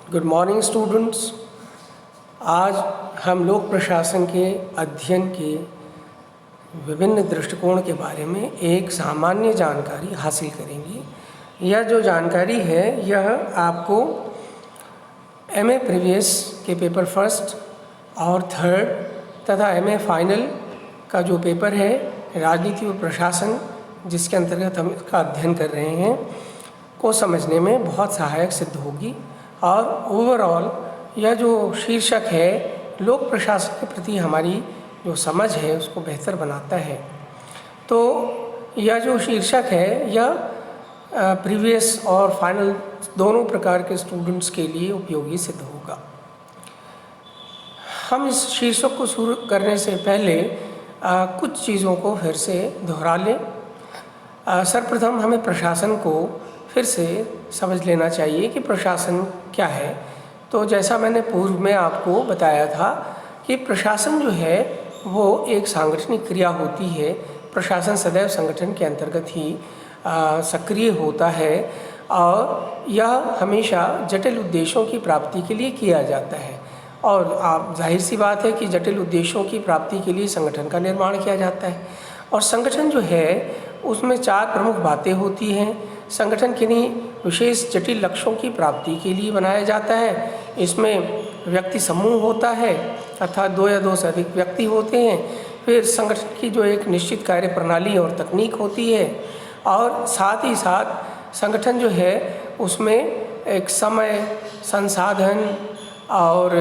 Good morning students. आज हम लोक प्रशासन के अध्ययन के विभिन्न दृष्टिकोण के बारे में एक सामान्य जानकारी हासिल करेंगे। यह जो जानकारी है यह आपको एमए प्रीवियस के पेपर फर्स्ट और थर्ड तथा एमए फाइनल का जो पेपर है राजनीति व प्रशासन, जिसके अंतर्गत हम इसका अध्ययन कर रहे हैं, को समझने में बहुत सहायक सिद्ध होगी। और ओवरऑल यह जो शीर्षक है लोक प्रशासन के प्रति हमारी जो समझ है उसको बेहतर बनाता है। तो यह जो शीर्षक है यह प्रीवियस और फाइनल दोनों प्रकार के स्टूडेंट्स के लिए उपयोगी सिद्ध होगा। हम इस शीर्षक को शुरू करने से पहले कुछ चीज़ों को फिर से दोहरा लें। सर्वप्रथम हमें प्रशासन को फिर से समझ लेना चाहिए कि प्रशासन क्या है। तो जैसा मैंने पूर्व में आपको बताया था कि प्रशासन जो है वो एक सांगठनिक क्रिया होती है। प्रशासन सदैव संगठन के अंतर्गत ही सक्रिय होता है और यह हमेशा जटिल उद्देश्यों की प्राप्ति के लिए किया जाता है। और आप जाहिर सी बात है कि जटिल उद्देश्यों की प्राप्ति के लिए संगठन का निर्माण किया जाता है। और संगठन जो है उसमें चार प्रमुख बातें होती हैं। संगठन किन्हीं विशेष जटिल लक्ष्यों की प्राप्ति के लिए बनाया जाता है। इसमें व्यक्ति समूह होता है अर्थात दो या दो से अधिक व्यक्ति होते हैं। फिर संगठन की जो एक निश्चित कार्य प्रणाली और तकनीक होती है और साथ ही साथ संगठन जो है उसमें एक समय, संसाधन और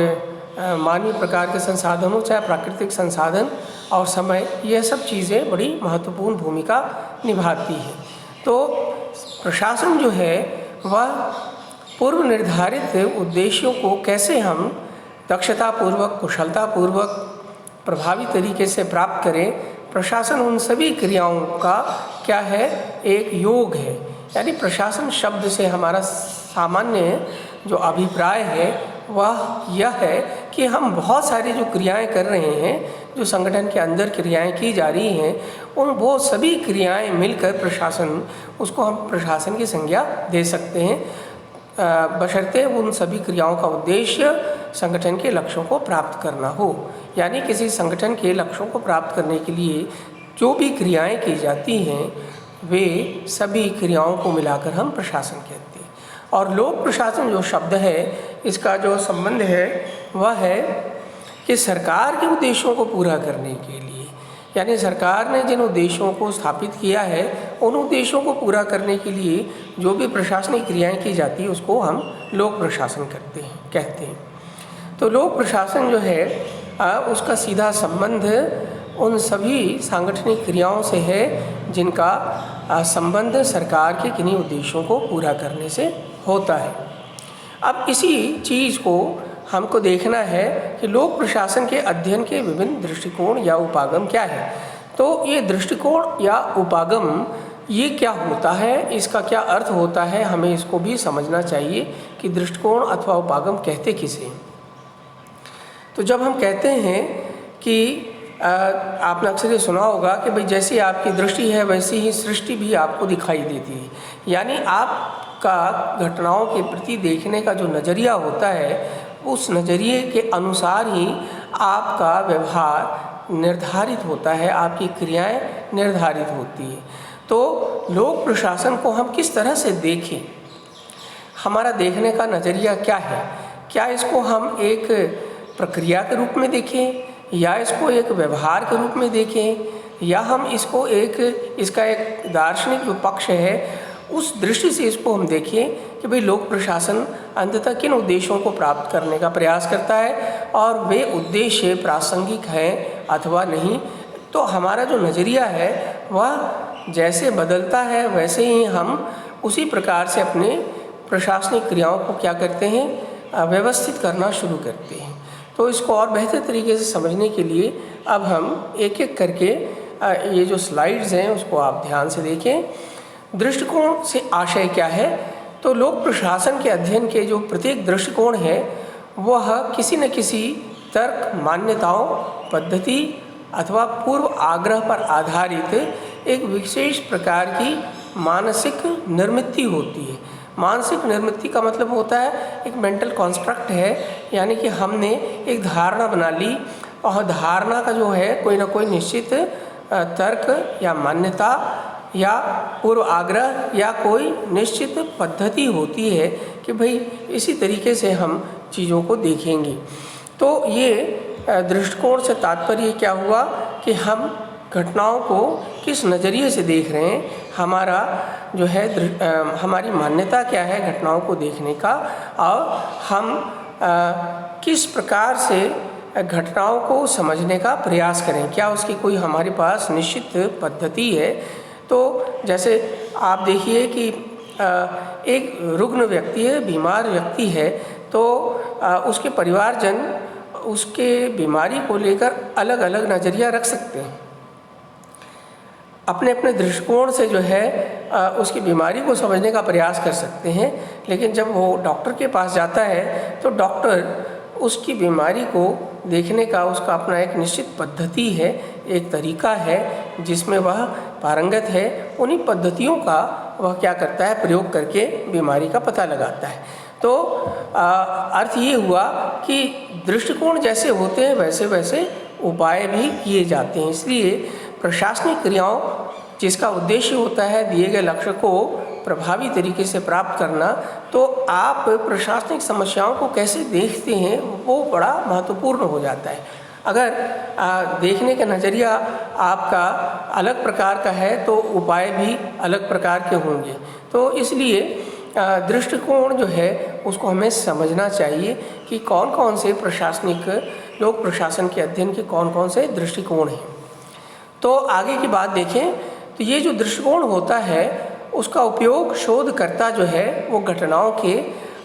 मानवीय प्रकार के संसाधन हो, चाहे प्राकृतिक संसाधन और समय, यह सब चीज़ें बड़ी महत्वपूर्ण भूमिका निभाती हैं। तो प्रशासन जो है वह पूर्व निर्धारित उद्देश्यों को कैसे हम दक्षतापूर्वक, कुशलतापूर्वक, प्रभावी तरीके से प्राप्त करें, प्रशासन उन सभी क्रियाओं का क्या है, एक योग है। यानी प्रशासन शब्द से हमारा सामान्य जो अभिप्राय है वह यह है कि हम बहुत सारी जो क्रियाएं कर रहे हैं, जो संगठन के अंदर क्रियाएं की जा रही हैं, उन वो सभी क्रियाएं मिलकर प्रशासन, उसको हम प्रशासन की संज्ञा दे सकते हैं, बशर्ते उन सभी क्रियाओं का उद्देश्य संगठन के लक्ष्यों को प्राप्त करना हो। यानी किसी संगठन के लक्ष्यों को प्राप्त करने के लिए जो भी क्रियाएं की जाती हैं वे सभी क्रियाओं को मिलाकर हम प्रशासन कहते हैं। और लोक प्रशासन जो शब्द है इसका जो संबंध है वह है कि सरकार के उद्देश्यों को पूरा करने के लिए, यानी सरकार ने जिन उद्देश्यों को स्थापित किया है उन उद्देश्यों को पूरा करने के लिए जो भी प्रशासनिक क्रियाएं की जाती है उसको हम लोक प्रशासन कहते हैं। तो लोक प्रशासन जो है उसका सीधा संबंध उन सभी सांगठनिक क्रियाओं से है जिनका संबंध सरकार के किन्हीं उद्देश्यों को पूरा करने से होता है। अब इसी चीज़ को हमको देखना है कि लोक प्रशासन के अध्ययन के विभिन्न दृष्टिकोण या उपागम क्या है। तो ये दृष्टिकोण या उपागम ये क्या होता है, इसका क्या अर्थ होता है, हमें इसको भी समझना चाहिए कि दृष्टिकोण अथवा उपागम कहते किसे। तो जब हम कहते हैं कि आपने अक्सर ये सुना होगा कि भाई जैसी आपकी दृष्टि है वैसी ही सृष्टि भी आपको दिखाई देती है। यानी आपका घटनाओं के प्रति देखने का जो नज़रिया होता है उस नज़रिए के अनुसार ही आपका व्यवहार निर्धारित होता है, आपकी क्रियाएं निर्धारित होती हैं। तो लोक प्रशासन को हम किस तरह से देखें, हमारा देखने का नज़रिया क्या है। क्या इसको हम एक प्रक्रिया के रूप में देखें या इसको एक व्यवहार के रूप में देखें, या हम इसको इसका एक दार्शनिक जो पक्ष है उस दृष्टि से इसको हम देखें कि भाई लोक प्रशासन अंततः किन उद्देश्यों को प्राप्त करने का प्रयास करता है और वे उद्देश्य प्रासंगिक हैं अथवा नहीं। तो हमारा जो नज़रिया है वह जैसे बदलता है वैसे ही हम उसी प्रकार से अपने प्रशासनिक क्रियाओं को क्या करते हैं, व्यवस्थित करना शुरू करते हैं। तो इसको और बेहतर तरीके से समझने के लिए अब हम एक एक करके ये जो स्लाइड्स हैं उसको आप ध्यान से देखें। दृष्टिकोण से आशय क्या है, तो लोक प्रशासन के अध्ययन के जो प्रत्येक दृष्टिकोण है वह किसी न किसी तर्क, मान्यताओं, पद्धति अथवा पूर्व आग्रह पर आधारित एक विशेष प्रकार की मानसिक निर्मिति होती है। मानसिक निर्मिति का मतलब होता है एक मेंटल कॉन्स्ट्रक्ट है, यानी कि हमने एक धारणा बना ली और धारणा का जो है कोई ना कोई निश्चित तर्क या मान्यता या पूर्व आग्रह या कोई निश्चित पद्धति होती है कि भाई इसी तरीके से हम चीज़ों को देखेंगे। तो ये दृष्टिकोण से तात्पर्य क्या हुआ कि हम घटनाओं को किस नज़रिए से देख रहे हैं, हमारा जो है हमारी मान्यता क्या है घटनाओं को देखने का, और हम किस प्रकार से घटनाओं को समझने का प्रयास करें, क्या उसकी कोई हमारे पास निश्चित पद्धति है। तो जैसे आप देखिए कि एक रुग्ण व्यक्ति है, बीमार व्यक्ति है, तो उसके परिवारजन उसके बीमारी को लेकर अलग अलग नज़रिया रख सकते हैं, अपने अपने दृष्टिकोण से जो है उसकी बीमारी को समझने का प्रयास कर सकते हैं। लेकिन जब वो डॉक्टर के पास जाता है तो डॉक्टर उसकी बीमारी को देखने का उसका अपना एक निश्चित पद्धति है, एक तरीका है जिसमें वह पारंगत है। उन्हीं पद्धतियों का वह क्या करता है, प्रयोग करके बीमारी का पता लगाता है। तो अर्थ ये हुआ कि दृष्टिकोण जैसे होते हैं वैसे वैसे उपाय भी किए जाते हैं। इसलिए प्रशासनिक क्रियाओं जिसका उद्देश्य होता है दिए गए लक्ष्य को प्रभावी तरीके से प्राप्त करना, तो आप प्रशासनिक समस्याओं को कैसे देखते हैं वो बड़ा महत्वपूर्ण हो जाता है। अगर देखने का नज़रिया आपका अलग प्रकार का है तो उपाय भी अलग प्रकार के होंगे। तो इसलिए दृष्टिकोण जो है उसको हमें समझना चाहिए कि कौन कौन से प्रशासनिक लोक प्रशासन के अध्ययन के कौन कौन से दृष्टिकोण हैं। तो आगे की बात देखें तो ये जो दृष्टिकोण होता है उसका उपयोग शोधकर्ता जो है वो घटनाओं के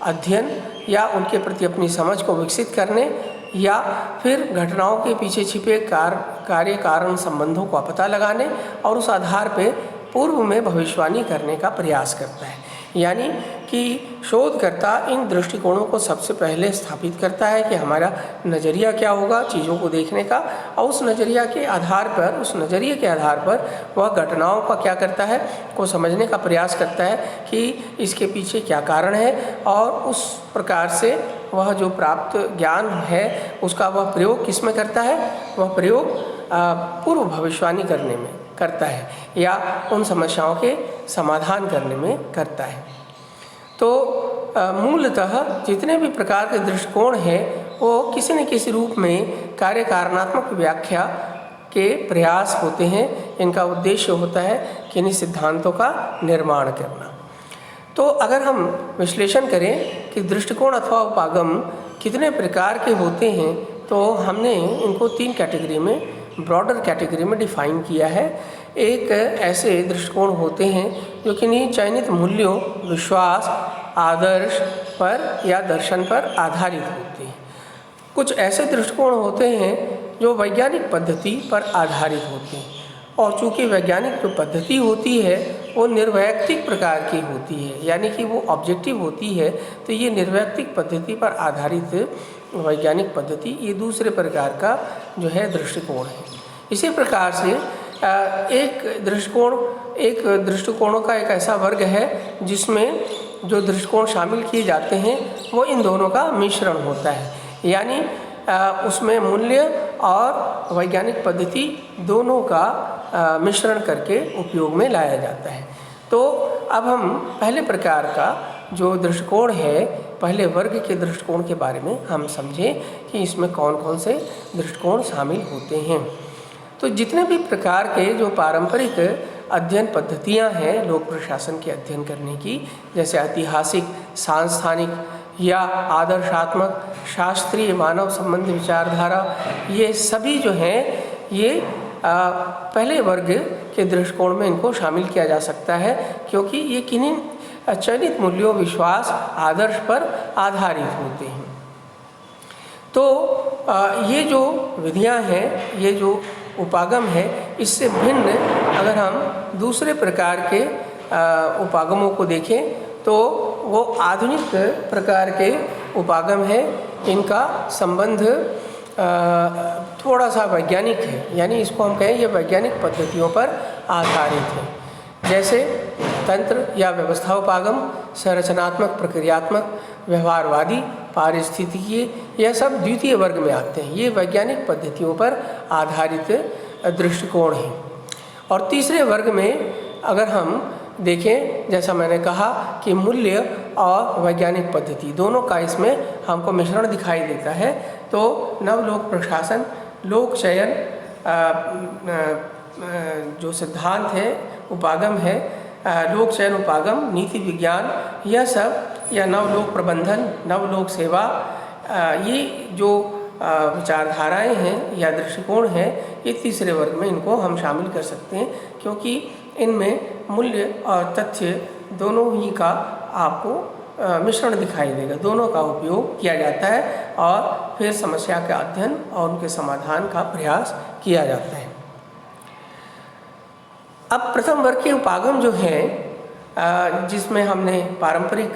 अध्ययन या उनके प्रति अपनी समझ को विकसित करने या फिर घटनाओं के पीछे छिपे कार्य कारण संबंधों का पता लगाने और उस आधार पर पूर्व में भविष्यवाणी करने का प्रयास करता है। यानी कि शोधकर्ता इन दृष्टिकोणों को सबसे पहले स्थापित करता है कि हमारा नज़रिया क्या होगा चीज़ों को देखने का, और उस नज़रिया के आधार पर, उस नज़रिए के आधार पर वह घटनाओं का क्या करता है को समझने का प्रयास करता है कि इसके पीछे क्या कारण है, और उस प्रकार से वह जो प्राप्त ज्ञान है उसका वह प्रयोग किस में करता है, वह प्रयोग पूर्व भविष्यवाणी करने में करता है या उन समस्याओं के समाधान करने में करता है। तो मूलतः जितने भी प्रकार के दृष्टिकोण हैं वो किसी न किसी रूप में कार्य कारणात्मक व्याख्या के प्रयास होते हैं। इनका उद्देश्य होता है कि इन सिद्धांतों का निर्माण करना। तो अगर हम विश्लेषण करें कि दृष्टिकोण अथवा उपागम कितने प्रकार के होते हैं तो हमने इनको 3 कैटेगरी में, ब्रॉडर कैटेगरी में डिफाइन किया है। एक ऐसे दृष्टिकोण होते हैं जो किन्हीं चयनित मूल्यों, विश्वास, आदर्श पर या दर्शन पर आधारित होते हैं। कुछ ऐसे दृष्टिकोण होते हैं जो वैज्ञानिक पद्धति पर आधारित होते हैं, और चूँकि वैज्ञानिक जो पद्धति होती है वो निर्वैयक्तिक प्रकार की होती है, यानी कि वो ऑब्जेक्टिव होती है। तो ये निर्वैयक्तिक पद्धति पर आधारित वैज्ञानिक पद्धति ये दूसरे प्रकार का जो है दृष्टिकोण है। इसी प्रकार से एक दृष्टिकोणों का एक ऐसा वर्ग है जिसमें जो दृष्टिकोण शामिल किए जाते हैं वो इन दोनों का मिश्रण होता है, यानी उसमें मूल्य और वैज्ञानिक पद्धति दोनों का मिश्रण करके उपयोग में लाया जाता है। तो अब हम पहले प्रकार का जो दृष्टिकोण है, पहले वर्ग के दृष्टिकोण के बारे में हम समझें कि इसमें कौन कौन से दृष्टिकोण शामिल होते हैं। तो जितने भी प्रकार के जो पारंपरिक अध्ययन पद्धतियां हैं लोक प्रशासन के अध्ययन करने की, जैसे ऐतिहासिक, सांस्थानिक या आदर्शात्मक, शास्त्रीय मानव संबंधी विचारधारा, ये सभी जो हैं ये पहले वर्ग के दृष्टिकोण में इनको शामिल किया जा सकता है, क्योंकि ये किन्हीं चयनित मूल्यों, विश्वास, आदर्श पर आधारित होते हैं। तो ये जो विधियां हैं, ये जो उपागम है, इससे भिन्न अगर हम दूसरे प्रकार के उपागमों को देखें तो वो आधुनिक प्रकार के उपागम है। इनका संबंध थोड़ा सा वैज्ञानिक है, यानी इसको हम कहें ये वैज्ञानिक पद्धतियों पर आधारित है। जैसे तंत्र या व्यवस्थाउपागम, संरचनात्मक, प्रक्रियात्मक, व्यवहारवादी, पारिस्थितिकीय, यह सब द्वितीय वर्ग में आते हैं। ये वैज्ञानिक पद्धतियों पर आधारित दृष्टिकोण हैं। और तीसरे वर्ग में अगर हम देखें, जैसा मैंने कहा कि मूल्य और वैज्ञानिक पद्धति दोनों का इसमें हमको मिश्रण दिखाई देता है। तो नवलोक प्रशासन, लोक चयन जो सिद्धांत है, उपागम है, लोक चयन उपागम, नीति विज्ञान, यह सब, या नवलोक प्रबंधन, नवलोक सेवा, ये जो विचारधाराएं हैं या दृष्टिकोण हैं, ये तीसरे वर्ग में इनको हम शामिल कर सकते हैं, क्योंकि इनमें मूल्य और तथ्य दोनों ही का आपको मिश्रण दिखाई देगा। दोनों का उपयोग किया जाता है और फिर समस्या का अध्ययन और उनके समाधान का प्रयास किया जाता है। अब प्रथम वर्ग के उपागम जो हैं, जिसमें हमने पारंपरिक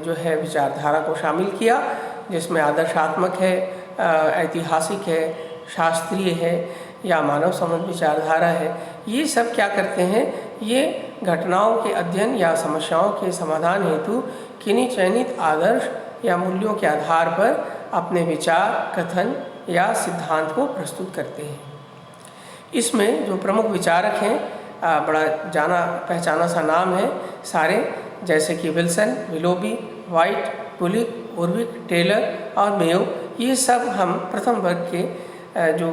जो है विचारधारा को शामिल किया, जिसमें आदर्शात्मक है, ऐतिहासिक है, शास्त्रीय है या मानव संबंध विचारधारा है, ये सब क्या करते हैं, ये घटनाओं के अध्ययन या समस्याओं के समाधान हेतु किन्हीं चयनित आदर्श या मूल्यों के आधार पर अपने विचार, कथन या सिद्धांत को प्रस्तुत करते हैं। इसमें जो प्रमुख विचारक हैं, बड़ा जाना पहचाना सा नाम है सारे, जैसे कि विल्सन, विलोबी, वाइट, टुलिक, उर्विक, टेलर और मेयो, ये सब हम प्रथम वर्ग के जो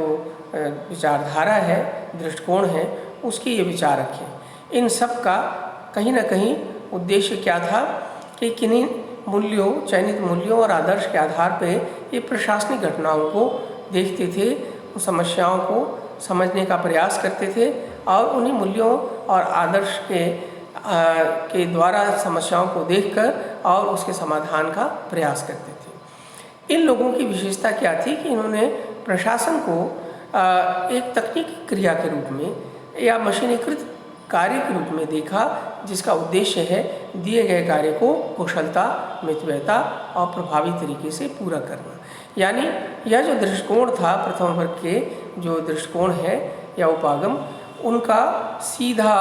विचारधारा है, दृष्टिकोण है, उसके ये विचारक हैं। इन सब का कहीं ना कहीं उद्देश्य क्या था कि किन्हीं मूल्यों, चयनित मूल्यों और आदर्श के आधार पे ये प्रशासनिक घटनाओं को देखते थे, उन समस्याओं को समझने का प्रयास करते थे और उन्हीं मूल्यों और आदर्श के द्वारा समस्याओं को देखकर और उसके समाधान का प्रयास करते थे। इन लोगों की विशेषता क्या थी कि इन्होंने प्रशासन को एक तकनीकी क्रिया के रूप में या मशीनीकृत कार्य के रूप में देखा, जिसका उद्देश्य है दिए गए कार्य को कुशलता, मितव्ययता और प्रभावी तरीके से पूरा करना। यानी यह जो दृष्टिकोण था प्रथम वर्ग के जो दृष्टिकोण है या उपागम, उनका सीधा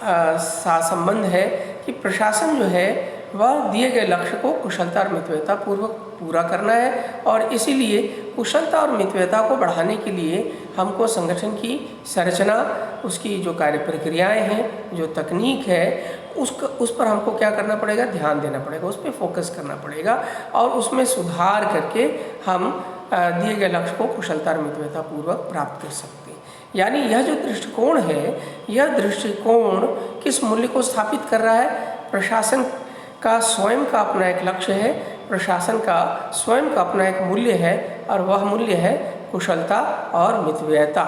सा संबंध है कि प्रशासन जो है वह दिए गए लक्ष्य को कुशलता और मितव्ययता पूर्वक पूरा करना है, और इसीलिए कुशलता और मितव्ययता को बढ़ाने के लिए हमको संगठन की संरचना, उसकी जो कार्य प्रक्रियाएं हैं, जो तकनीक है, उस पर हमको क्या करना पड़ेगा, ध्यान देना पड़ेगा, उस पर फोकस करना पड़ेगा और उसमें सुधार करके हम दिए गए लक्ष्य को कुशलता और मितव्ययता पूर्वक प्राप्त कर सकते हैं। यानी यह जो दृष्टिकोण है, यह दृष्टिकोण किस मूल्य को स्थापित कर रहा है? प्रशासन का स्वयं का अपना एक लक्ष्य है, प्रशासन का स्वयं का अपना एक मूल्य है और वह मूल्य है कुशलता और मितव्ययता।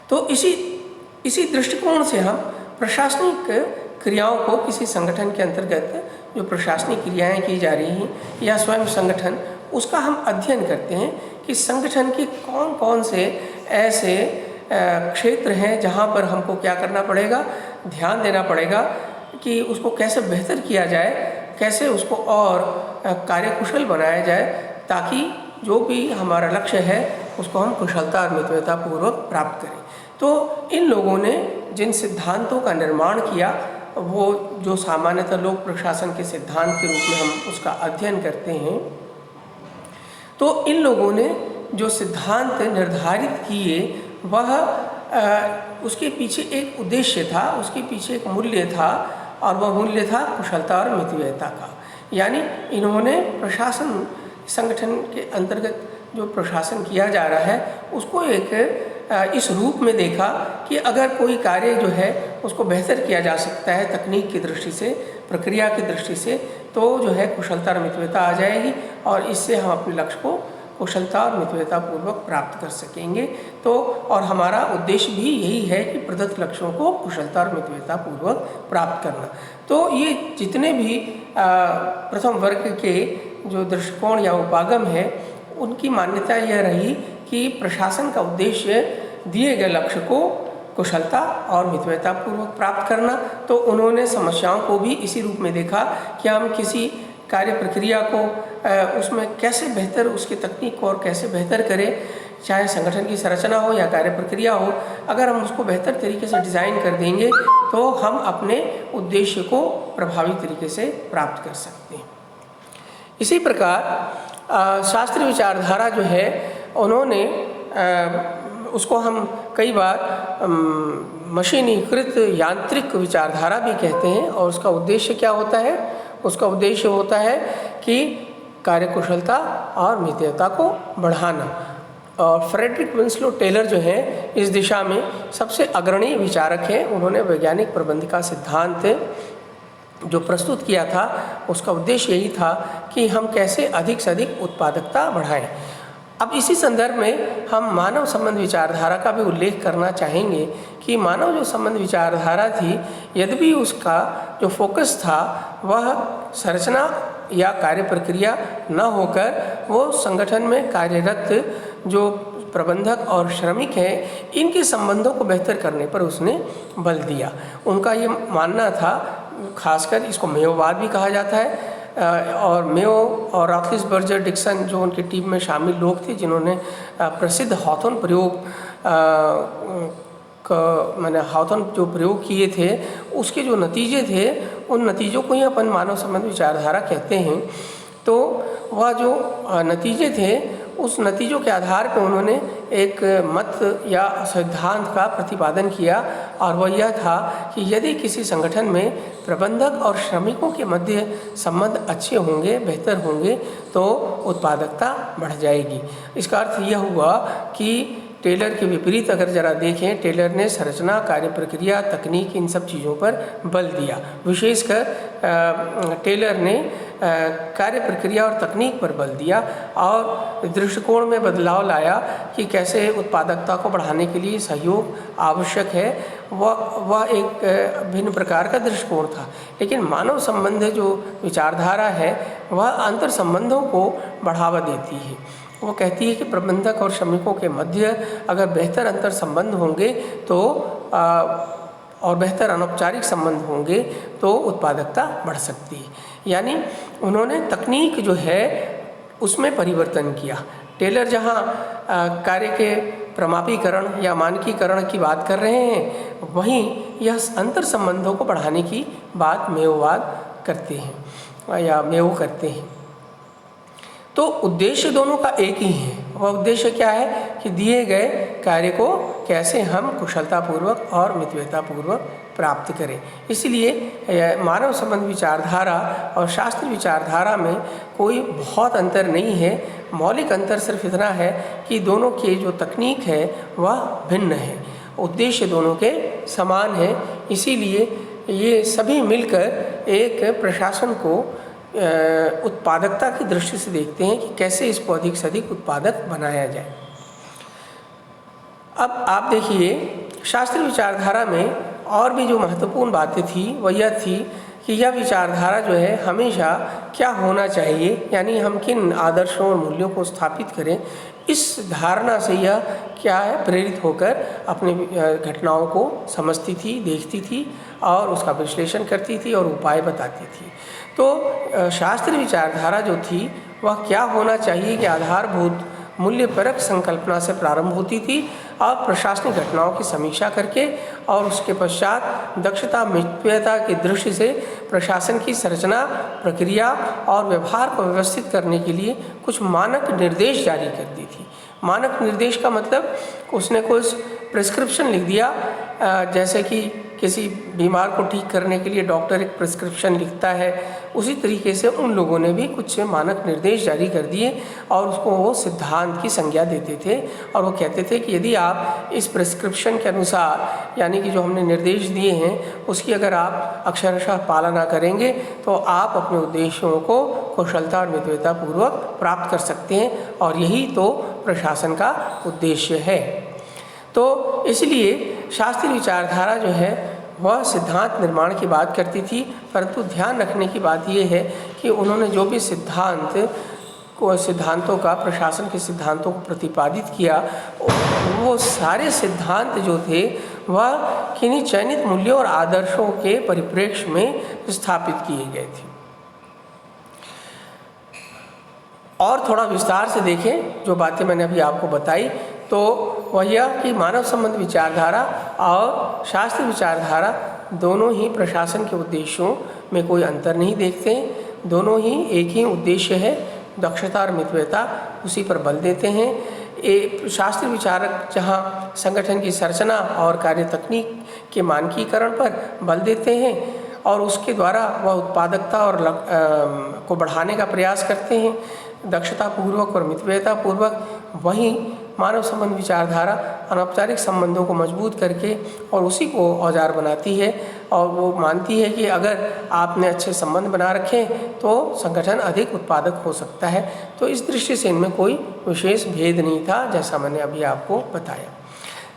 तो इसी दृष्टिकोण से हम प्रशासनिक क्रियाओं को किसी संगठन के अंतर्गत जो प्रशासनिक क्रियाएं की जा रही हैं या स्वयं संगठन, उसका हम अध्ययन करते हैं कि संगठन के कौन कौन से ऐसे क्षेत्र हैं जहाँ पर हमको क्या करना पड़ेगा, ध्यान देना पड़ेगा कि उसको कैसे बेहतर किया जाए, कैसे उसको और कार्यकुशल बनाया जाए, ताकि जो भी हमारा लक्ष्य है उसको हम कुशलता और मितव्ययता पूर्वक प्राप्त करें। तो इन लोगों ने जिन सिद्धांतों का निर्माण किया, वो जो सामान्यतः लोक प्रशासन के सिद्धांत के रूप में हम उसका अध्ययन करते हैं, तो इन लोगों ने जो सिद्धांत निर्धारित किए वह उसके पीछे एक उद्देश्य था, उसके पीछे एक मूल्य था और वह मूल्य था कुशलता और मितव्ययता का। यानी इन्होंने प्रशासन संगठन के अंतर्गत जो प्रशासन किया जा रहा है उसको एक इस रूप में देखा कि अगर कोई कार्य जो है उसको बेहतर किया जा सकता है तकनीक की दृष्टि से, प्रक्रिया की दृष्टि से, तो जो है कुशलता और मितव्ययता आ जाएगी और इससे हम अपने लक्ष्य को कुशलता और मितव्ययता पूर्वक प्राप्त कर सकेंगे। तो और हमारा उद्देश्य भी यही है कि प्रदत्त लक्ष्यों को कुशलता और मितव्ययता पूर्वक प्राप्त करना। तो ये जितने भी प्रथम वर्ग के जो दृष्टिकोण या उपागम है, उनकी मान्यता यह रही कि प्रशासन का उद्देश्य दिए गए लक्ष्य को कुशलता और मितव्ययता पूर्वक प्राप्त करना। तो उन्होंने समस्याओं को भी इसी रूप में देखा कि हम किसी कार्य प्रक्रिया को उसमें कैसे बेहतर, उसकी तकनीक को और कैसे बेहतर करें, चाहे संगठन की संरचना हो या कार्य प्रक्रिया हो, अगर हम उसको बेहतर तरीके से डिज़ाइन कर देंगे तो हम अपने उद्देश्य को प्रभावी तरीके से प्राप्त कर सकते हैं। इसी प्रकार शास्त्रीय विचारधारा जो है उन्होंने उसको हम कई बार मशीनीकृत यांत्रिक विचारधारा भी कहते हैं। और उसका उद्देश्य क्या होता है? उसका उद्देश्य होता है कि कार्यकुशलता और मितव्ययता को बढ़ाना। और फ्रेडरिक विंसलो टेलर जो हैं इस दिशा में सबसे अग्रणी विचारक हैं। उन्होंने वैज्ञानिक प्रबंध का सिद्धांत जो प्रस्तुत किया था उसका उद्देश्य यही था कि हम कैसे अधिक से अधिक उत्पादकता बढ़ाएं। अब इसी संदर्भ में हम मानव संबंध विचारधारा का भी उल्लेख करना चाहेंगे कि मानव जो संबंध विचारधारा थी, यद्यपि उसका जो फोकस था वह संरचना या कार्य प्रक्रिया न होकर वो संगठन में कार्यरत जो प्रबंधक और श्रमिक हैं इनके संबंधों को बेहतर करने पर उसने बल दिया। उनका ये मानना था, खासकर इसको मेयोवाद भी कहा जाता है। और मेयो और रॉथलिसबर्गर डिक्सन जो उनकी टीम में शामिल लोग थे जिन्होंने प्रसिद्ध हॉथॉर्न प्रयोग मैंने हॉथॉर्न जो प्रयोग किए थे उसके जो नतीजे थे उन नतीजों को ही अपन मानव संबंध विचारधारा कहते हैं। तो वह जो नतीजे थे उस नतीजों के आधार पर उन्होंने एक मत या सिद्धांत का प्रतिपादन किया और वह यह था कि यदि किसी संगठन में प्रबंधक और श्रमिकों के मध्य संबंध अच्छे होंगे, बेहतर होंगे तो उत्पादकता बढ़ जाएगी। इसका अर्थ यह हुआ कि टेलर के विपरीत अगर ज़रा देखें, टेलर ने संरचना, कार्य प्रक्रिया, तकनीक इन सब चीज़ों पर बल दिया। विशेषकर टेलर ने कार्य प्रक्रिया और तकनीक पर बल दिया और दृष्टिकोण में बदलाव लाया कि कैसे उत्पादकता को बढ़ाने के लिए सहयोग आवश्यक है। वह एक भिन्न प्रकार का दृष्टिकोण था। लेकिन मानव संबंध जो विचारधारा है वह अंतर संबंधों को बढ़ावा देती है। वो कहती है कि प्रबंधक और श्रमिकों के मध्य अगर बेहतर अंतर संबंध होंगे तो और बेहतर अनौपचारिक संबंध होंगे तो उत्पादकता बढ़ सकती है। यानी उन्होंने तकनीक जो है उसमें परिवर्तन किया। टेलर जहाँ कार्य के प्रमापीकरण या मानकीकरण की बात कर रहे हैं, वहीं यह अंतर संबंधों को बढ़ाने की बात मेयोवाद करते हैं या मेयो करते हैं। तो उद्देश्य दोनों का एक ही है। वह उद्देश्य क्या है कि दिए गए कार्य को कैसे हम कुशलतापूर्वक और मितव्ययतापूर्वक प्राप्त करें। इसलिए मानव संबंध विचारधारा और शास्त्रीय विचारधारा में कोई बहुत अंतर नहीं है। मौलिक अंतर सिर्फ इतना है कि दोनों की जो तकनीक है वह भिन्न है, उद्देश्य दोनों के समान है। इसीलिए ये सभी मिलकर एक प्रशासन को उत्पादकता की दृष्टि से देखते हैं कि कैसे इसको अधिक से अधिक उत्पादक बनाया जाए। अब आप देखिए, शास्त्रीय विचारधारा में और भी जो महत्वपूर्ण बातें थी वह यह थी कि यह विचारधारा जो है हमेशा क्या होना चाहिए, यानी हम किन आदर्शों और मूल्यों को स्थापित करें, इस धारणा से यह क्या है प्रेरित होकर अपने घटनाओं को समझती थी, देखती थी और उसका विश्लेषण करती थी और उपाय बताती थी। तो शास्त्रीय विचारधारा जो थी वह क्या होना चाहिए कि आधारभूत मूल्यपरक संकल्पना से प्रारंभ होती थी और प्रशासनिक घटनाओं की समीक्षा करके और उसके पश्चात दक्षता मितव्ययता की दृष्टि से प्रशासन की संरचना, प्रक्रिया और व्यवहार को व्यवस्थित करने के लिए कुछ मानक निर्देश जारी करती थी। मानक निर्देश का मतलब उसने कुछ प्रिस्क्रिप्शन लिख दिया, जैसे कि किसी बीमार को ठीक करने के लिए डॉक्टर एक प्रिस्क्रिप्शन लिखता है, उसी तरीके से उन लोगों ने भी कुछ मानक निर्देश जारी कर दिए और उसको वो सिद्धांत की संज्ञा देते थे। और वो कहते थे कि यदि आप इस प्रिस्क्रिप्शन के अनुसार, यानी कि जो हमने निर्देश दिए हैं उसकी अगर आप अक्षरशः पालना करेंगे तो आप अपने उद्देश्यों को कुशलता और मितव्ययतापूर्वक प्राप्त कर सकते हैं, और यही तो प्रशासन का उद्देश्य है। तो इसलिए शास्त्रीय विचारधारा जो है वह सिद्धांत निर्माण की बात करती थी, परंतु ध्यान रखने की बात यह है कि उन्होंने जो भी सिद्धांतों का प्रशासन के सिद्धांतों को प्रतिपादित किया, वो सारे सिद्धांत जो थे वह किन्हीं चयनित मूल्यों और आदर्शों के परिप्रेक्ष्य में स्थापित किए गए थे। और थोड़ा विस्तार से देखें जो बातें मैंने अभी आपको बताई, तो वह यह कि मानव संबंध विचारधारा और शास्त्रीय विचारधारा दोनों ही प्रशासन के उद्देश्यों में कोई अंतर नहीं देखते हैं। दोनों ही एक ही उद्देश्य है, दक्षता और मितव्ययता, उसी पर बल देते हैं। शास्त्रीय विचारक जहाँ संगठन की संरचना और कार्य तकनीक के मानकीकरण पर बल देते हैं और उसके द्वारा वह उत्पादकता और को बढ़ाने का प्रयास करते हैं, दक्षता पूर्वक और मितव्ययता पूर्वक, वहीं मानव संबंध विचारधारा अनौपचारिक संबंधों को मजबूत करके और उसी को औजार बनाती है और वो मानती है कि अगर आपने अच्छे संबंध बना रखे तो संगठन अधिक उत्पादक हो सकता है। तो इस दृष्टि से इनमें कोई विशेष भेद नहीं था, जैसा मैंने अभी आपको बताया।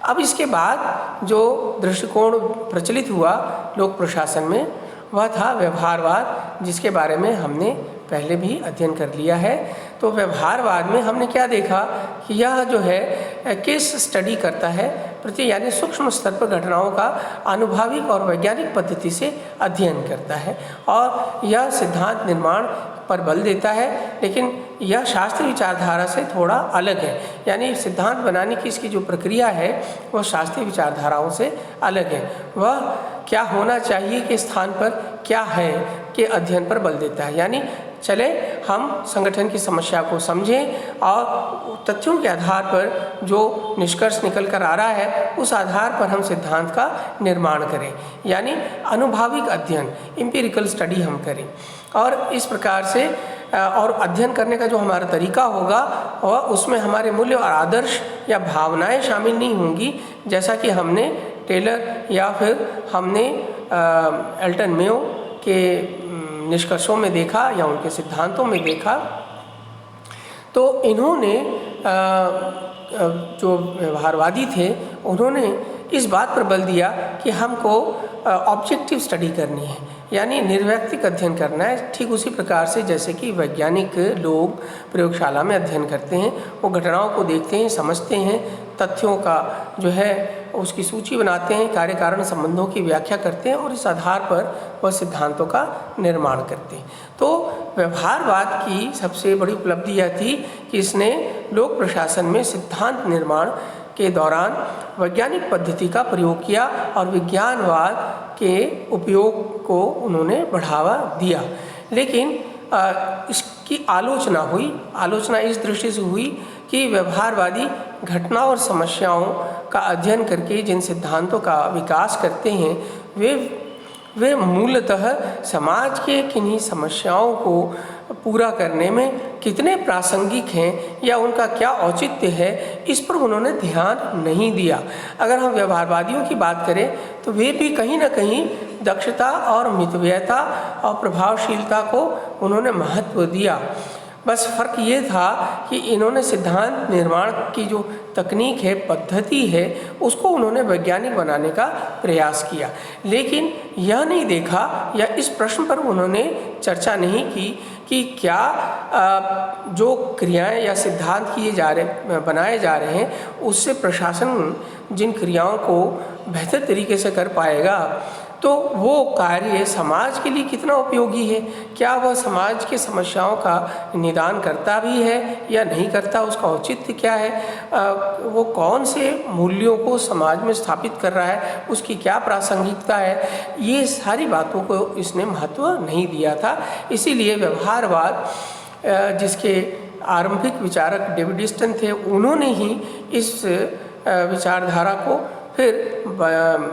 अब इसके बाद जो दृष्टिकोण प्रचलित हुआ लोक प्रशासन में, वह था व्यवहारवाद, जिसके बारे में हमने पहले भी अध्ययन कर लिया है। तो व्यवहारवाद में हमने क्या देखा कि यह जो है केस स्टडी करता है, यानी सूक्ष्म स्तर पर घटनाओं का आनुभविक और वैज्ञानिक पद्धति से अध्ययन करता है और यह सिद्धांत निर्माण पर बल देता है, लेकिन यह शास्त्रीय विचारधारा से थोड़ा अलग है। यानी सिद्धांत बनाने की इसकी जो प्रक्रिया है वह शास्त्रीय विचारधाराओं से अलग है। वह क्या होना चाहिए के स्थान पर क्या है के अध्ययन पर बल देता है। यानी चले हम संगठन की समस्या को समझें और तथ्यों के आधार पर जो निष्कर्ष निकल कर आ रहा है उस आधार पर हम सिद्धांत का निर्माण करें, यानी अनुभाविक अध्ययन, एम्पिरिकल स्टडी हम करें। और इस प्रकार से और अध्ययन करने का जो हमारा तरीका होगा वह उसमें हमारे मूल्य और आदर्श या भावनाएं शामिल नहीं होंगी, जैसा कि हमने टेलर या फिर हमने एल्टन मेयो के निष्कर्षों में देखा या उनके सिद्धांतों में देखा। तो इन्होंने जो व्यवहारवादी थे उन्होंने इस बात पर बल दिया कि हमको ऑब्जेक्टिव स्टडी करनी है, यानी निर्वैयक्तिक अध्ययन करना है। ठीक उसी प्रकार से जैसे कि वैज्ञानिक लोग प्रयोगशाला में अध्ययन करते हैं, वो घटनाओं को देखते हैं, समझते हैं, तथ्यों का जो है उसकी सूची बनाते हैं, कार्य कारण संबंधों की व्याख्या करते हैं और इस आधार पर वह सिद्धांतों का निर्माण करते हैं। तो व्यवहारवाद की सबसे बड़ी उपलब्धि यह थी कि इसने लोक प्रशासन में सिद्धांत निर्माण के दौरान वैज्ञानिक पद्धति का प्रयोग किया और विज्ञानवाद के उपयोग को उन्होंने बढ़ावा दिया। लेकिन इसकी आलोचना इस दृष्टि से हुई कि व्यवहारवादी घटना और समस्याओं का अध्ययन करके जिन सिद्धांतों का विकास करते हैं वे मूलतः समाज के किन्हीं समस्याओं को पूरा करने में कितने प्रासंगिक हैं या उनका क्या औचित्य है, इस पर उन्होंने ध्यान नहीं दिया। अगर हम व्यवहारवादियों की बात करें तो वे भी कहीं ना कहीं दक्षता और मितव्ययता और प्रभावशीलता को उन्होंने महत्व दिया। बस फर्क ये था कि इन्होंने सिद्धांत निर्माण की जो तकनीक है, पद्धति है, उसको उन्होंने वैज्ञानिक बनाने का प्रयास किया, लेकिन यह नहीं देखा या इस प्रश्न पर उन्होंने चर्चा नहीं की कि क्या जो क्रियाएं या सिद्धांत बनाए जा रहे हैं उससे प्रशासन जिन क्रियाओं को बेहतर तरीके से कर पाएगा तो वो कार्य समाज के लिए कितना उपयोगी है, क्या वह समाज की समस्याओं का निदान करता भी है या नहीं करता, उसका औचित्य क्या है, वो कौन से मूल्यों को समाज में स्थापित कर रहा है, उसकी क्या प्रासंगिकता है, ये सारी बातों को इसने महत्व नहीं दिया था। इसीलिए व्यवहारवाद जिसके आरंभिक विचारक डेविड ईस्टन थे, उन्होंने ही इस विचारधारा को फिर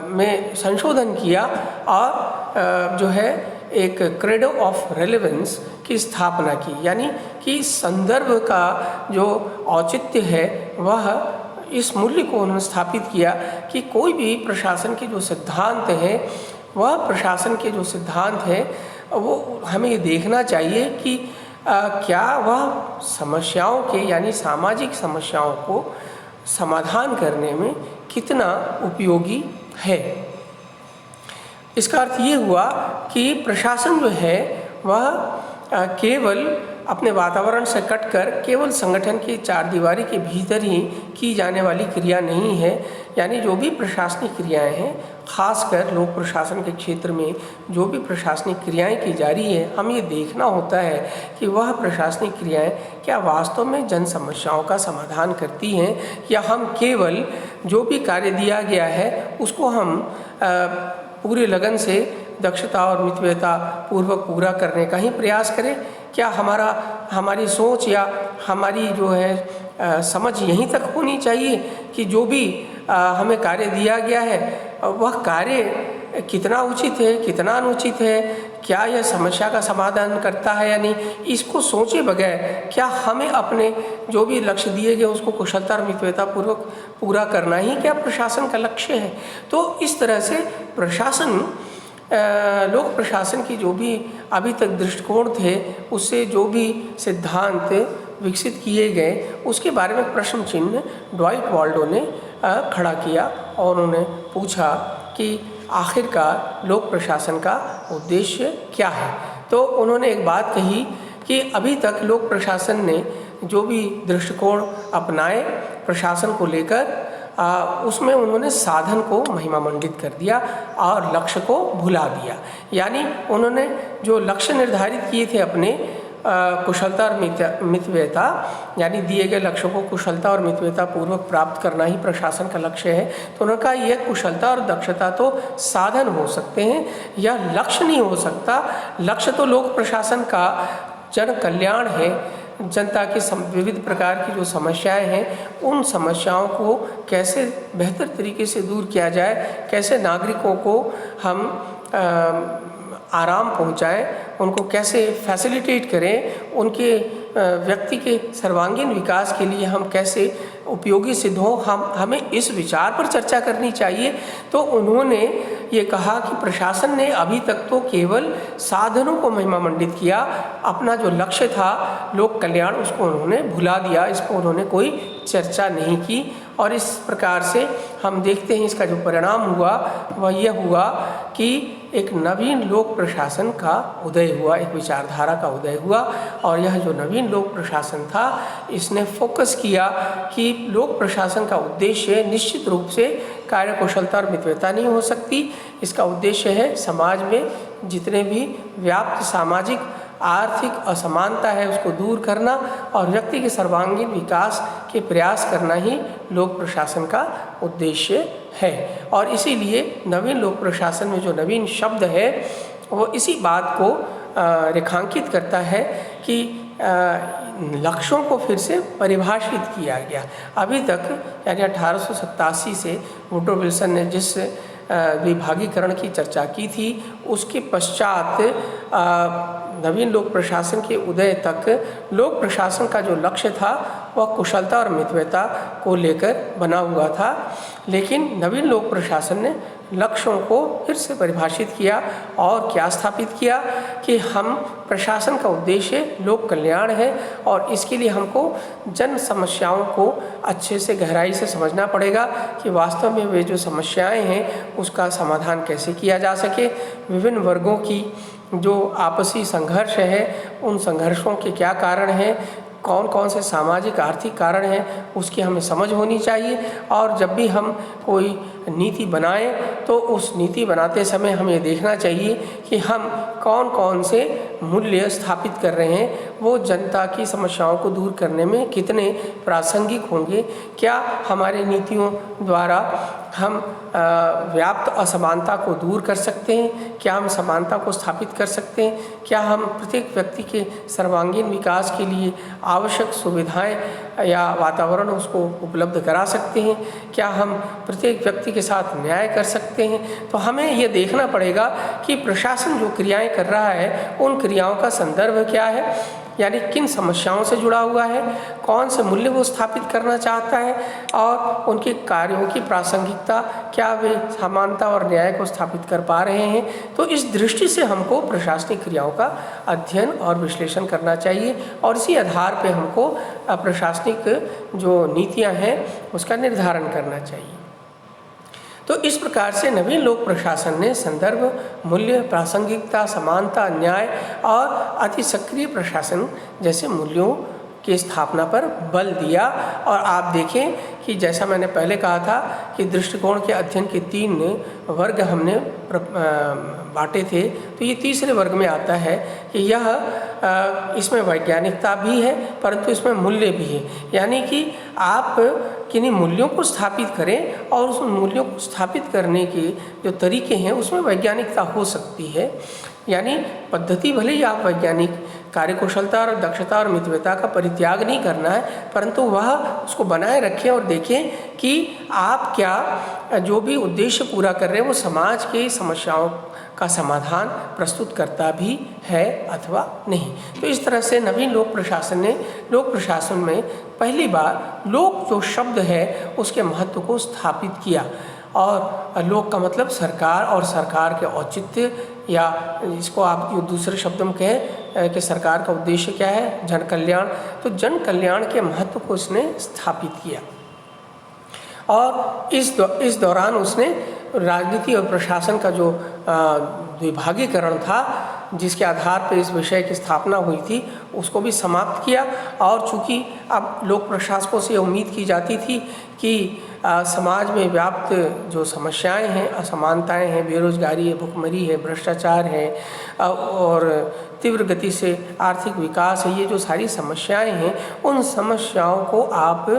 में संशोधन किया और जो है एक क्रेडो ऑफ रेलेवेंस की स्थापना की, यानी कि संदर्भ का जो औचित्य है वह इस मूल्य को उन्होंने स्थापित किया कि कोई भी प्रशासन के जो सिद्धांत है वह प्रशासन के जो सिद्धांत है वो हमें ये देखना चाहिए कि क्या वह समस्याओं के यानी सामाजिक समस्याओं को समाधान करने में कितना उपयोगी है। इसका अर्थ ये हुआ कि प्रशासन जो है वह केवल अपने वातावरण से कटकर केवल संगठन की चारदीवारी के भीतर ही की जाने वाली क्रिया नहीं है, यानी जो भी प्रशासनिक क्रियाएं हैं, खासकर लोक प्रशासन के क्षेत्र में जो भी प्रशासनिक क्रियाएं की जा रही है, हम ये देखना होता है कि वह प्रशासनिक क्रियाएं क्या वास्तव में जन समस्याओं का समाधान करती हैं, या हम केवल जो भी कार्य दिया गया है उसको हम पूरे लगन से, दक्षता और मितव्ययता पूर्वक पूरा करने का ही प्रयास करें। क्या हमारी सोच या हमारी जो है समझ यहीं तक होनी चाहिए कि जो भी हमें कार्य दिया गया है वह कार्य कितना उचित है, कितना अनुचित है, क्या यह समस्या का समाधान करता है या नहीं, इसको सोचे बगैर क्या हमें अपने जो भी लक्ष्य दिए गए उसको कुशलता और मितव्ययता पूर्वक पूरा करना ही क्या प्रशासन का लक्ष्य है। तो इस तरह से प्रशासन, लोक प्रशासन की जो भी अभी तक दृष्टिकोण थे, उससे जो भी सिद्धांत विकसित किए गए उसके बारे में प्रश्न चिन्ह ड्वाइट वाल्डो ने खड़ा किया और उन्होंने पूछा कि आखिरकार लोक प्रशासन का उद्देश्य क्या है। तो उन्होंने एक बात कही कि अभी तक लोक प्रशासन ने जो भी दृष्टिकोण अपनाए प्रशासन को लेकर, उसमें उन्होंने साधन को महिमामंडित कर दिया और लक्ष्य को भुला दिया। यानी उन्होंने जो लक्ष्य निर्धारित किए थे अपने, कुशलता और मितव्ययता, यानी दिए गए लक्ष्यों को कुशलता और मितव्ययता पूर्वक प्राप्त करना ही प्रशासन का लक्ष्य है। तो उन्होंने कहा यह कुशलता और दक्षता तो साधन हो सकते हैं, यह लक्ष्य नहीं हो सकता। लक्ष्य तो लोक प्रशासन का जन कल्याण है, जनता की विविध प्रकार की जो समस्याएं हैं उन समस्याओं को कैसे बेहतर तरीके से दूर किया जाए, कैसे नागरिकों को हम आराम पहुंचाएं, उनको कैसे फैसिलिटेट करें, उनके व्यक्ति के सर्वांगीण विकास के लिए हम कैसे उपयोगी सिद्ध हों, हमें इस विचार पर चर्चा करनी चाहिए। तो उन्होंने ये कहा कि प्रशासन ने अभी तक तो केवल साधनों को महिमामंडित किया, अपना जो लक्ष्य था लोक कल्याण उसको उन्होंने भुला दिया, इस पर उन्होंने कोई चर्चा नहीं की। और इस प्रकार से हम देखते हैं इसका जो परिणाम हुआ वह यह हुआ कि एक नवीन लोक प्रशासन का उदय हुआ, एक विचारधारा का उदय हुआ। और यह जो नवीन लोक प्रशासन था इसने फोकस किया कि लोक प्रशासन का उद्देश्य निश्चित रूप से कार्य कुशलता और मितव्ययता नहीं हो सकती। इसका उद्देश्य है समाज में जितने भी व्याप्त सामाजिक आर्थिक असमानता है उसको दूर करना और व्यक्ति के सर्वांगीण विकास के प्रयास करना ही लोक प्रशासन का उद्देश्य है। और इसीलिए नवीन लोक प्रशासन में जो नवीन शब्द है वो इसी बात को रेखांकित करता है कि लक्ष्यों को फिर से परिभाषित किया गया। अभी तक यानी 1887 से वुड्रो विल्सन ने जिस विभागीकरण की चर्चा की थी उसके पश्चात नवीन लोक प्रशासन के उदय तक लोक प्रशासन का जो लक्ष्य था वह कुशलता और मितव्ययता को लेकर बना हुआ था। लेकिन नवीन लोक प्रशासन ने लक्ष्यों को फिर से परिभाषित किया और क्या स्थापित किया कि हम प्रशासन का उद्देश्य लोक कल्याण है और इसके लिए हमको जन समस्याओं को अच्छे से गहराई से समझना पड़ेगा कि वास्तव में वे जो समस्याएं हैं उसका समाधान कैसे किया जा सके। विभिन्न वर्गों की जो आपसी संघर्ष है उन संघर्षों के क्या कारण हैं, कौन कौन से सामाजिक आर्थिक कारण हैं उसकी हमें समझ होनी चाहिए। और जब भी हम कोई नीति बनाएं तो उस नीति बनाते समय हमें ये देखना चाहिए कि हम कौन कौन से मूल्य स्थापित कर रहे हैं, वो जनता की समस्याओं को दूर करने में कितने प्रासंगिक होंगे। क्या हमारे नीतियों द्वारा हम व्याप्त असमानता को दूर कर सकते हैं, क्या हम समानता को स्थापित कर सकते हैं, क्या हम प्रत्येक व्यक्ति के सर्वांगीण विकास के लिए आवश्यक सुविधाएं या वातावरण उसको उपलब्ध करा सकते हैं, क्या हम प्रत्येक व्यक्ति के साथ न्याय कर सकते हैं। तो हमें ये देखना पड़ेगा कि प्रशासन जो क्रियाएं कर रहा है उन क्रियाओं का संदर्भ क्या है, यानी किन समस्याओं से जुड़ा हुआ है, कौन से मूल्य वो स्थापित करना चाहता है और उनके कार्यों की प्रासंगिकता, क्या वे समानता और न्याय को स्थापित कर पा रहे हैं। तो इस दृष्टि से हमको प्रशासनिक क्रियाओं का अध्ययन और विश्लेषण करना चाहिए और इसी आधार पे हमको प्रशासनिक जो नीतियां हैं उसका निर्धारण करना चाहिए। तो इस प्रकार से नवीन लोक प्रशासन ने संदर्भ, मूल्य, प्रासंगिकता, समानता, न्याय और अति सक्रिय प्रशासन जैसे मूल्यों की स्थापना पर बल दिया। और आप देखें कि जैसा मैंने पहले कहा था कि दृष्टिकोण के अध्ययन के 3 वर्ग हमने बांटे थे, तो ये तीसरे वर्ग में आता है कि यह इसमें वैज्ञानिकता भी है परंतु इसमें मूल्य भी है। यानी कि आप किन्हीं मूल्यों को स्थापित करें और उस मूल्यों को स्थापित करने के जो तरीके हैं उसमें वैज्ञानिकता हो सकती है। यानी पद्धति भले ही आप वैज्ञानिक कार्यकुशलता और दक्षता और मितव्यता का परित्याग नहीं करना है, परंतु वह उसको बनाए रखें और देखें कि आप क्या जो भी उद्देश्य पूरा कर रहे हैं वो समाज की समस्याओं का समाधान प्रस्तुत करता भी है अथवा नहीं। तो इस तरह से नवीन लोक प्रशासन ने लोक प्रशासन में पहली बार लोक जो शब्द है उसके महत्व को स्थापित किया। और लोक का मतलब सरकार, और सरकार के औचित्य, या इसको आप जो दूसरे शब्द में कहें कि सरकार का उद्देश्य क्या है, जन कल्याण, तो जन कल्याण के महत्व को उसने स्थापित किया। और इस दौरान उसने राजनीति और प्रशासन का जो द्विभागीकरण था जिसके आधार पर इस विषय की स्थापना हुई थी उसको भी समाप्त किया। और चूँकि अब लोक प्रशासकों से उम्मीद की जाती थी कि समाज में व्याप्त जो समस्याएं हैं, असमानताएं हैं, बेरोजगारी है, भुखमरी है, भ्रष्टाचार है और तीव्र गति से आर्थिक विकास है, ये जो सारी समस्याएं हैं उन समस्याओं को आप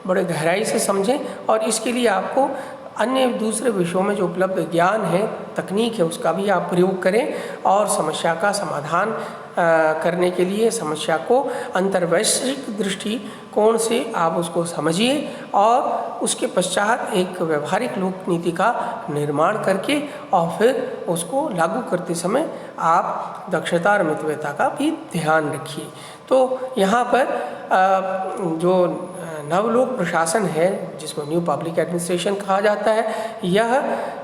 बड़े गहराई से समझें और इसके लिए आपको अन्य दूसरे विषयों में जो उपलब्ध ज्ञान है, तकनीक है, उसका भी आप प्रयोग करें और समस्या का समाधान करने के लिए समस्या को अंतर्वैश्विक दृष्टिकोण से आप उसको समझिए और उसके पश्चात एक व्यवहारिक लोक नीति का निर्माण करके और फिर उसको लागू करते समय आप दक्षता और मितव्यता का भी ध्यान रखिए। तो यहाँ पर जो नवलोक प्रशासन है जिसको न्यू पब्लिक एडमिनिस्ट्रेशन कहा जाता है, यह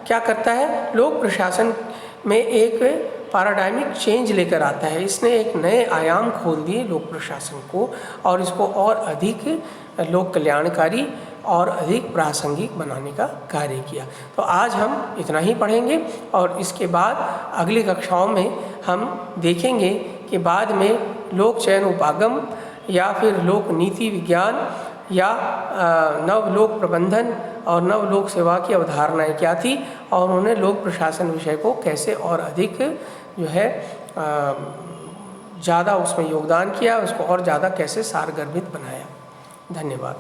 क्या करता है, लोक प्रशासन में एक पैराडाइमिक चेंज लेकर आता है। इसने एक नए आयाम खोल दिए लोक प्रशासन को और इसको और अधिक लोक कल्याणकारी और अधिक प्रासंगिक बनाने का कार्य किया। तो आज हम इतना ही पढ़ेंगे और इसके बाद अगली कक्षाओं में हम देखेंगे कि बाद में लोक चयन उपागम या फिर लोक नीति विज्ञान या नवलोक प्रबंधन और नवलोक सेवा की अवधारणाएं क्या थी और उन्होंने लोक प्रशासन विषय को कैसे और अधिक जो है ज़्यादा उसमें योगदान किया, उसको और ज़्यादा कैसे सारगर्भित बनाया। धन्यवाद।